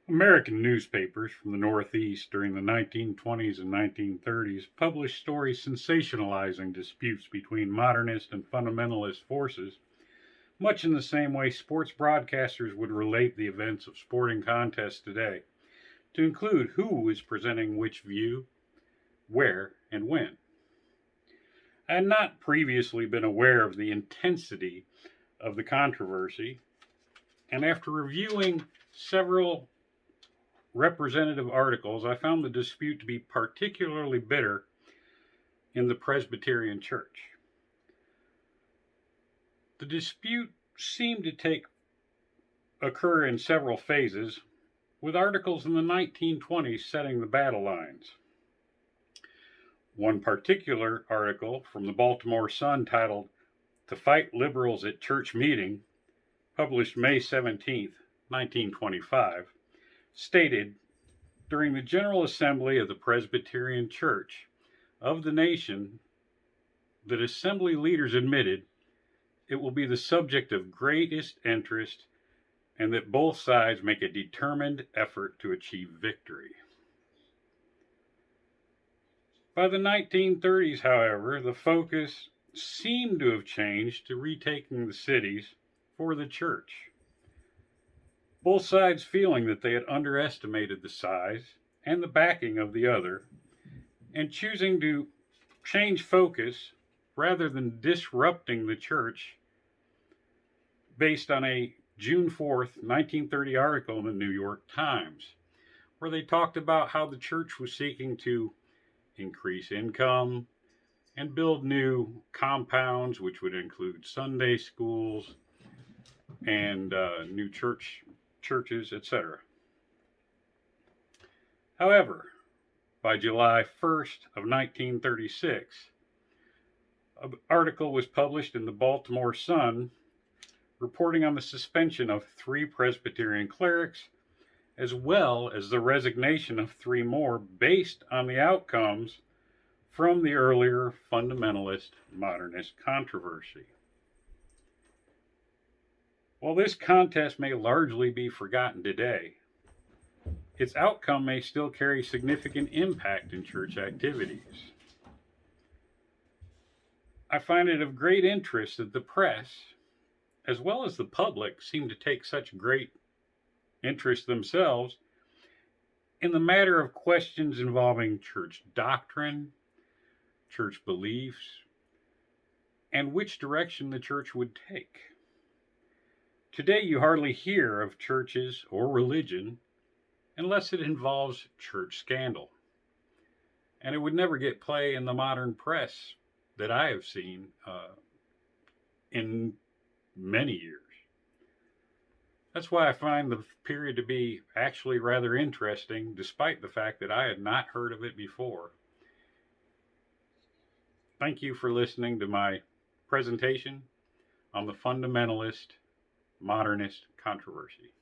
American newspapers from the Northeast during the 1920s and 1930s published stories sensationalizing disputes between modernist and fundamentalist forces, much in the same way sports broadcasters would relate the events of sporting contests today, to include who is presenting which view, where, and when. I had not previously been aware of the intensity of the controversy, and after reviewing several representative articles, I found the dispute to be particularly bitter in the Presbyterian Church. The dispute seemed to occur in several phases, with articles in the 1920s setting the battle lines. One particular article from the Baltimore Sun titled "To Fight Liberals at Church Meeting," published May 17, 1925, stated, during the General Assembly of the Presbyterian Church of the nation, that assembly leaders admitted it will be the subject of greatest interest and that both sides make a determined effort to achieve victory. By the 1930s, however, the focus seemed to have changed to retaking the cities for the church, both sides feeling that they had underestimated the size and the backing of the other, and choosing to change focus rather than disrupting the church based on a June 4th, 1930 article in the New York Times, where they talked about how the church was seeking to increase income and build new compounds, which would include Sunday schools and new churches, etc. However, by July 1st of 1936, an article was published in the Baltimore Sun reporting on the suspension of 3 Presbyterian clerics, as well as the resignation of 3 more based on the outcomes from the earlier fundamentalist-modernist controversy. While this contest may largely be forgotten today, its outcome may still carry significant impact in church activities. I find it of great interest that the press, as well as the public, seem to take such great interest themselves in the matter of questions involving church doctrine, church beliefs, and which direction the church would take. Today, you hardly hear of churches or religion unless it involves church scandal, and it would never get play in the modern press that I have seen in many years. That's why I find the period to be actually rather interesting, despite the fact that I had not heard of it before. Thank you for listening to my presentation on the fundamentalist-modernist controversy.